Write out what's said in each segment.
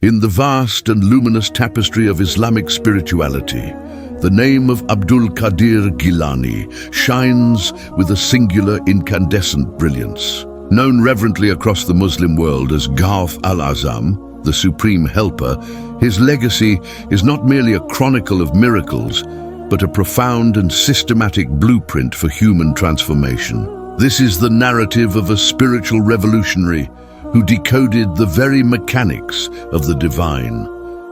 In the vast and luminous tapestry of Islamic spirituality, the name of Abdul Qadir al-Gilani shines with a singular incandescent brilliance. Known reverently across the Muslim world as Gawth al-Azam, the Supreme Helper, his legacy is not merely a chronicle of miracles, but a profound and systematic blueprint for human transformation. This is the narrative of a spiritual revolutionary who decoded the very mechanics of the divine,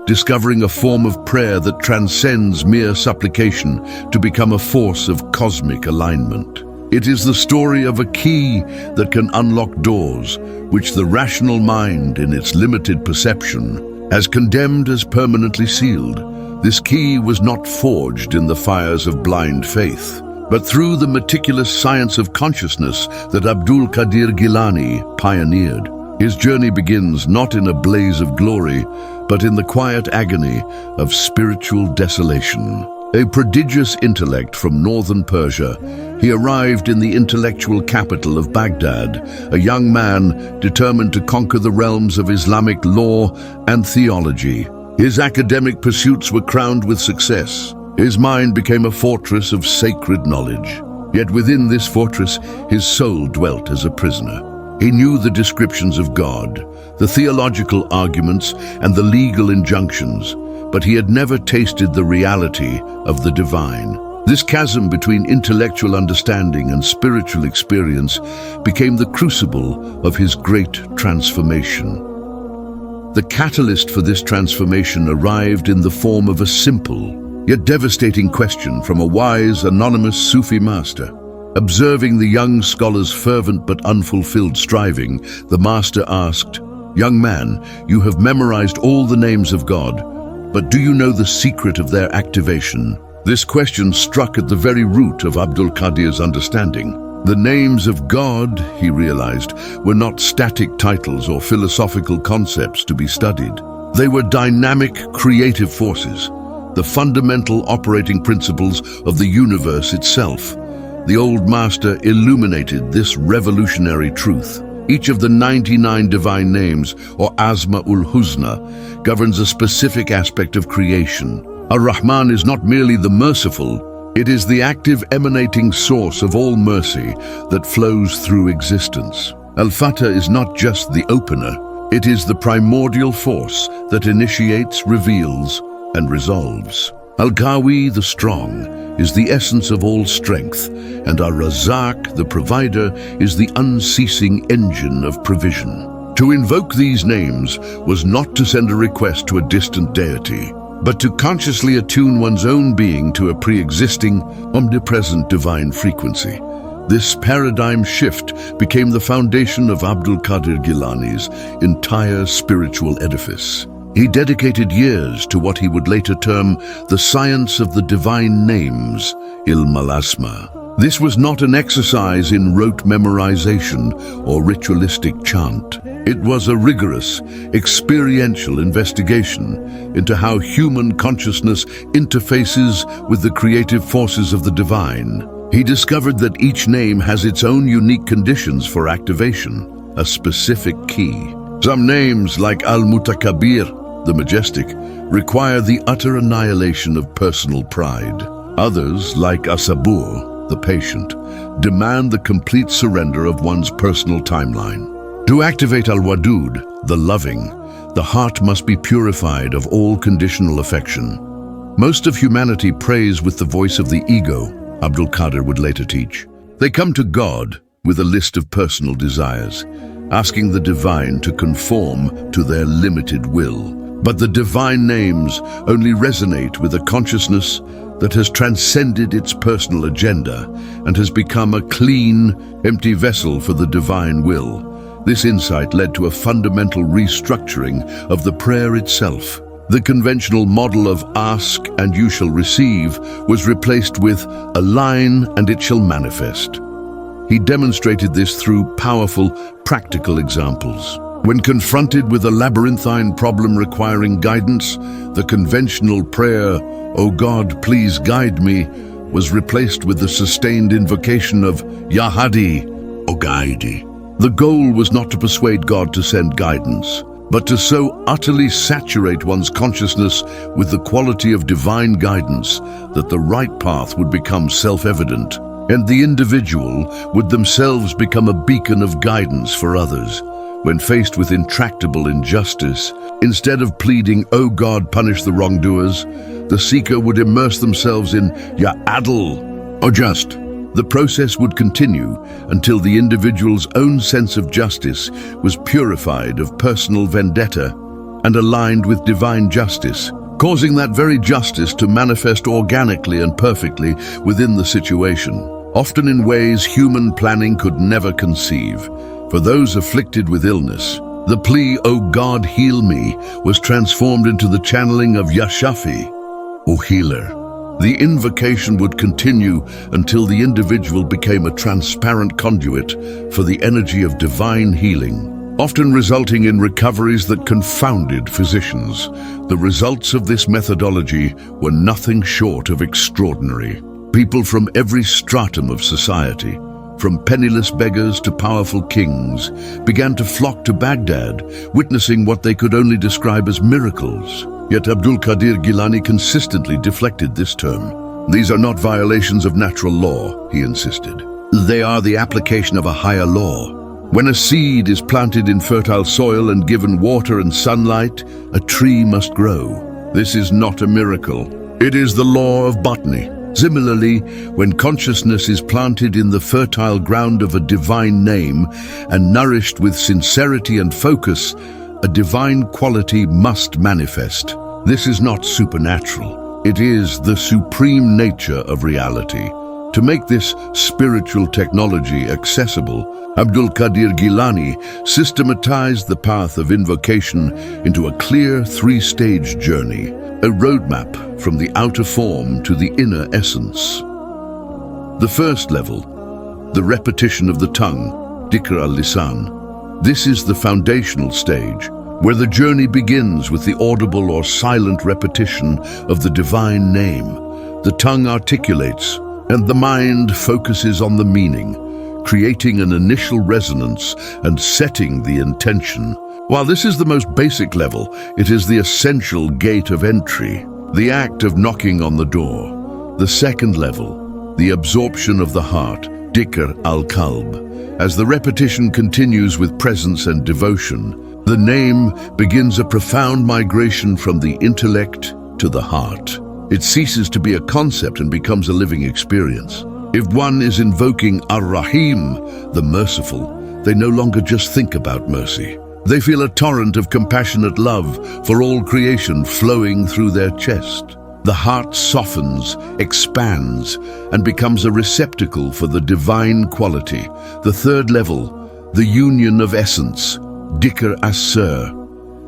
discovering a form of prayer that transcends mere supplication to become a force of cosmic alignment. It is the story of a key that can unlock doors which the rational mind, in its limited perception, has condemned as permanently sealed. This key was not forged in the fires of blind faith, but through the meticulous science of consciousness that Abdul Qadir al-Gilani pioneered. His journey begins not in a blaze of glory, but in the quiet agony of spiritual desolation. A prodigious intellect from northern Persia, he arrived in the intellectual capital of Baghdad, a young man determined to conquer the realms of Islamic law and theology. His academic pursuits were crowned with success. His mind became a fortress of sacred knowledge. Yet within this fortress, his soul dwelt as a prisoner. He knew the descriptions of God, the theological arguments, and the legal injunctions, but he had never tasted the reality of the divine. This chasm between intellectual understanding and spiritual experience became the crucible of his great transformation. The catalyst for this transformation arrived in the form of a simple, yet devastating question from a wise, anonymous Sufi master. Observing the young scholar's fervent but unfulfilled striving, the master asked, "Young man, you have memorized all the names of God, but do you know the secret of their activation?" This question struck at the very root of Abdul Qadir's understanding. The names of God, he realized, were not static titles or philosophical concepts to be studied. They were dynamic, creative forces, the fundamental operating principles of the universe itself. The old master illuminated this revolutionary truth. Each of the 99 divine names, or Asma'ul Husna, governs a specific aspect of creation. Ar-Rahman is not merely the merciful, it is the active emanating source of all mercy that flows through existence. Al-Fatah is not just the opener, it is the primordial force that initiates, reveals, and resolves. Al-Qawi, the strong, is the essence of all strength, and Ar-Razzaq, the provider, is the unceasing engine of provision. To invoke these names was not to send a request to a distant deity, but to consciously attune one's own being to a pre-existing, omnipresent divine frequency. This paradigm shift became the foundation of Abdul Qadir Gilani's entire spiritual edifice. He dedicated years to what he would later term the science of the divine names, Ilm al-Asma. This was not an exercise in rote memorization or ritualistic chant. It was a rigorous, experiential investigation into how human consciousness interfaces with the creative forces of the divine. He discovered that each name has its own unique conditions for activation, a specific key. Some names, like Al-Mutakabbir, the majestic, require the utter annihilation of personal pride. Others, like As-Sabur, the patient, demand the complete surrender of one's personal timeline. To activate Al-Wadud, the loving, the heart must be purified of all conditional affection. Most of humanity prays with the voice of the ego, Abdul Qadir would later teach. They come to God with a list of personal desires, asking the divine to conform to their limited will. But the divine names only resonate with a consciousness that has transcended its personal agenda and has become a clean, empty vessel for the divine will. This insight led to a fundamental restructuring of the prayer itself. The conventional model of ask and you shall receive was replaced with align and it shall manifest. He demonstrated this through powerful, practical examples. When confronted with a labyrinthine problem requiring guidance, the conventional prayer, "O God, please guide me," was replaced with the sustained invocation of Ya Hadi, O Guide. The goal was not to persuade God to send guidance, but to so utterly saturate one's consciousness with the quality of divine guidance that the right path would become self-evident, and the individual would themselves become a beacon of guidance for others. When faced with intractable injustice, instead of pleading, "Oh God, punish the wrongdoers," the seeker would immerse themselves in "Ya Adl," or just. The process would continue until the individual's own sense of justice was purified of personal vendetta and aligned with divine justice, causing that very justice to manifest organically and perfectly within the situation, often in ways human planning could never conceive. For those afflicted with illness, the plea, "O God, heal me," was transformed into the channeling of Ya Shafi, O Healer. The invocation would continue until the individual became a transparent conduit for the energy of divine healing, often resulting in recoveries that confounded physicians. The results of this methodology were nothing short of extraordinary. People from every stratum of society, from penniless beggars to powerful kings, began to flock to Baghdad, witnessing what they could only describe as miracles. Yet Abdul Qadir Gilani consistently deflected this term. "These are not violations of natural law," he insisted. "They are the application of a higher law. When a seed is planted in fertile soil and given water and sunlight, a tree must grow. This is not a miracle. It is the law of botany." Similarly, when consciousness is planted in the fertile ground of a divine name and nourished with sincerity and focus, a divine quality must manifest. This is not supernatural. It is the supreme nature of reality. To make this spiritual technology accessible, Abdul Qadir Gilani systematized the path of invocation into a clear three-stage journey, a roadmap from the outer form to the inner essence. The first level, the repetition of the tongue, dhikr al-lisan. This is the foundational stage, where the journey begins with the audible or silent repetition of the divine name. The tongue articulates, and the mind focuses on the meaning, creating an initial resonance and setting the intention. While this is the most basic level, it is the essential gate of entry, the act of knocking on the door. The second level, the absorption of the heart, dhikr al-qalb. As the repetition continues with presence and devotion, the name begins a profound migration from the intellect to the heart. It ceases to be a concept and becomes a living experience. If one is invoking Ar-Rahim, the merciful, they no longer just think about mercy. They feel a torrent of compassionate love for all creation flowing through their chest. The heart softens, expands, and becomes a receptacle for the divine quality. The third level, the union of essence, dhikr as-sir.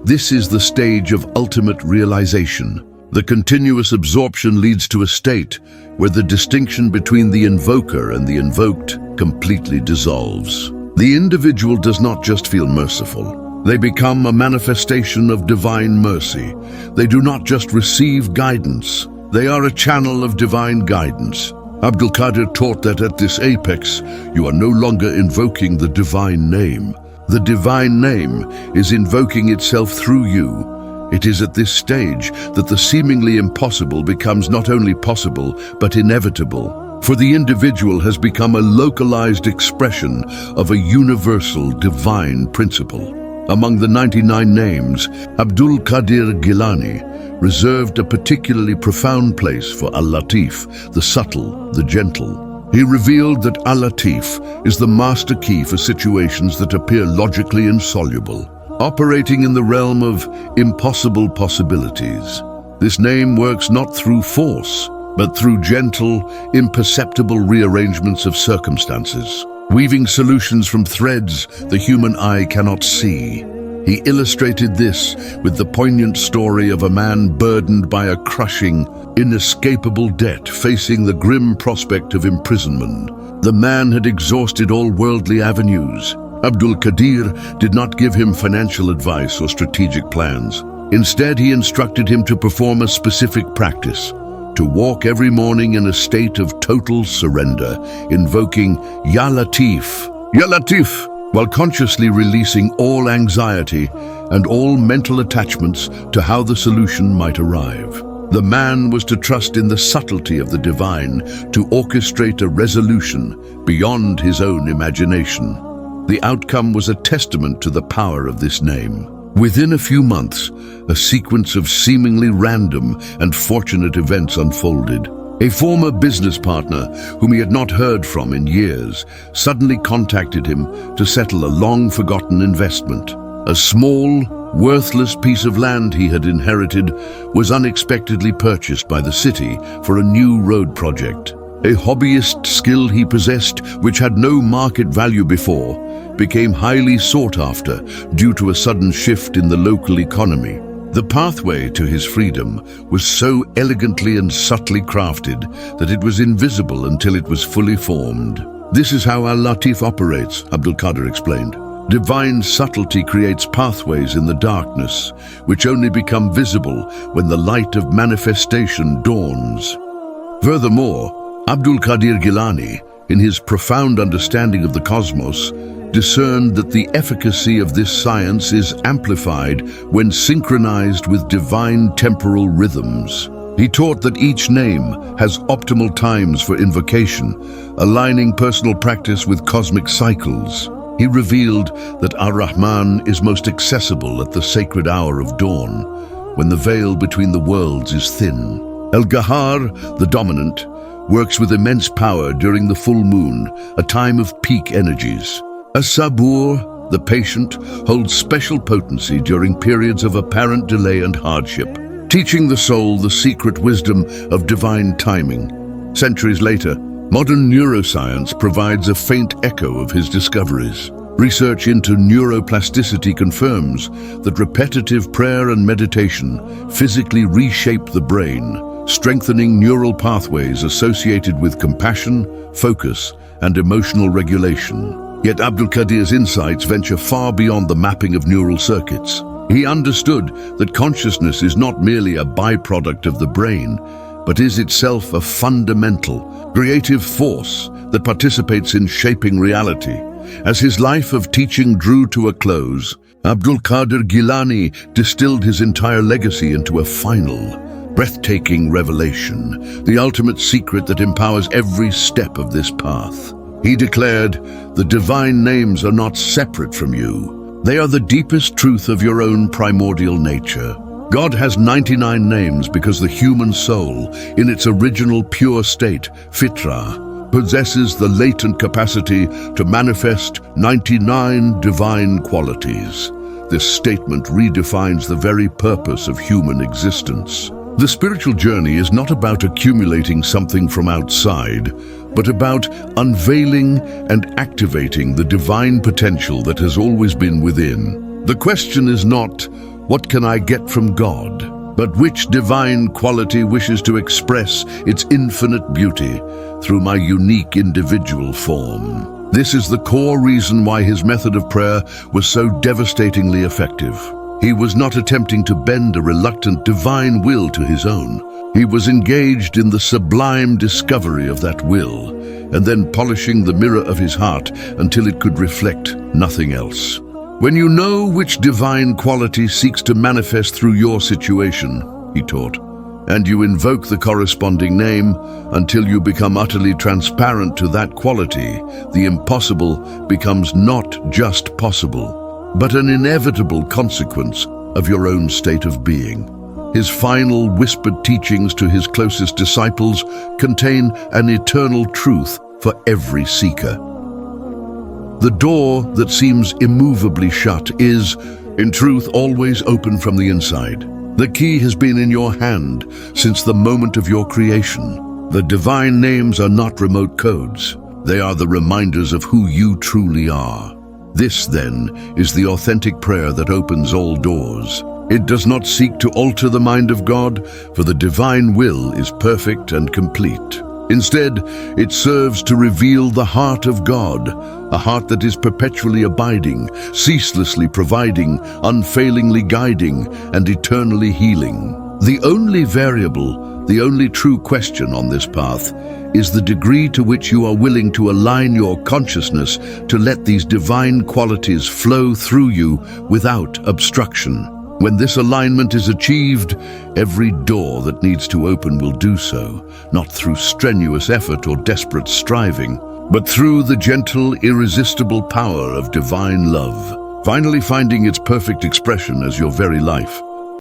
This is the stage of ultimate realization. The continuous absorption leads to a state where the distinction between the invoker and the invoked completely dissolves. The individual does not just feel merciful. They become a manifestation of divine mercy. They do not just receive guidance. They are a channel of divine guidance. Abdul Qadir taught that at this apex, you are no longer invoking the divine name. The divine name is invoking itself through you. It is at this stage that the seemingly impossible becomes not only possible, but inevitable. For the individual has become a localized expression of a universal divine principle. Among the 99 names, Abdul Qadir Gilani reserved a particularly profound place for Al-Latif, the subtle, the gentle. He revealed that Al-Latif is the master key for situations that appear logically insoluble, operating in the realm of impossible possibilities. This name works not through force, but through gentle, imperceptible rearrangements of circumstances, weaving solutions from threads the human eye cannot see. He illustrated this with the poignant story of a man burdened by a crushing, inescapable debt, facing the grim prospect of imprisonment. The man had exhausted all worldly avenues. Abdul Qadir did not give him financial advice or strategic plans. Instead, he instructed him to perform a specific practice, to walk every morning in a state of total surrender, invoking Ya Latif, Ya Latif, while consciously releasing all anxiety and all mental attachments to how the solution might arrive. The man was to trust in the subtlety of the divine to orchestrate a resolution beyond his own imagination. The outcome was a testament to the power of this name. Within a few months, a sequence of seemingly random and fortunate events unfolded. A former business partner, whom he had not heard from in years, suddenly contacted him to settle a long-forgotten investment. A small, worthless piece of land he had inherited was unexpectedly purchased by the city for a new road project. A hobbyist skill he possessed, which had no market value before, became highly sought after due to a sudden shift in the local economy. The pathway to his freedom was so elegantly and subtly crafted that it was invisible until it was fully formed. This is how Al-Latif operates, Abdul Qadir explained. Divine subtlety creates pathways in the darkness, which only become visible when the light of manifestation dawns. Furthermore, Abdul Qadir al-Gilani, in his profound understanding of the cosmos, discerned that the efficacy of this science is amplified when synchronized with divine temporal rhythms. He taught that each name has optimal times for invocation, aligning personal practice with cosmic cycles. He revealed that Ar-Rahman is most accessible at the sacred hour of dawn, when the veil between the worlds is thin. El-Gahar, the dominant, works with immense power during the full moon, a time of peak energies. As-Sabur, the patient, holds special potency during periods of apparent delay and hardship, teaching the soul the secret wisdom of divine timing. Centuries later, modern neuroscience provides a faint echo of his discoveries. Research into neuroplasticity confirms that repetitive prayer and meditation physically reshape the brain, strengthening neural pathways associated with compassion, focus, and emotional regulation. Yet Abdul Qadir's insights venture far beyond the mapping of neural circuits. He understood that consciousness is not merely a byproduct of the brain, but is itself a fundamental, creative force that participates in shaping reality. As his life of teaching drew to a close, Abdul Qadir al-Gilani distilled his entire legacy into a final, breathtaking revelation, the ultimate secret that empowers every step of this path. He declared, "The divine names are not separate from you. They are the deepest truth of your own primordial nature. God has 99 names because the human soul, in its original pure state, fitra, possesses the latent capacity to manifest 99 divine qualities." This statement redefines the very purpose of human existence. The spiritual journey is not about accumulating something from outside, but about unveiling and activating the divine potential that has always been within. The question is not, what can I get from God, but which divine quality wishes to express its infinite beauty through my unique individual form. This is the core reason why his method of prayer was so devastatingly effective. He was not attempting to bend a reluctant divine will to his own. He was engaged in the sublime discovery of that will, and then polishing the mirror of his heart until it could reflect nothing else. When you know which divine quality seeks to manifest through your situation, he taught, and you invoke the corresponding name until you become utterly transparent to that quality, the impossible becomes not just possible, but an inevitable consequence of your own state of being. His final whispered teachings to his closest disciples contain an eternal truth for every seeker. The door that seems immovably shut is, in truth, always open from the inside. The key has been in your hand since the moment of your creation. The divine names are not remote codes. They are the reminders of who you truly are. This, then, is the authentic prayer that opens all doors. It does not seek to alter the mind of God, for the divine will is perfect and complete. Instead, it serves to reveal the heart of God, a heart that is perpetually abiding, ceaselessly providing, unfailingly guiding, and eternally healing. The only variable The only true question on this path is the degree to which you are willing to align your consciousness to let these divine qualities flow through you without obstruction. When this alignment is achieved, every door that needs to open will do so, not through strenuous effort or desperate striving, but through the gentle, irresistible power of divine love, finally finding its perfect expression as your very life.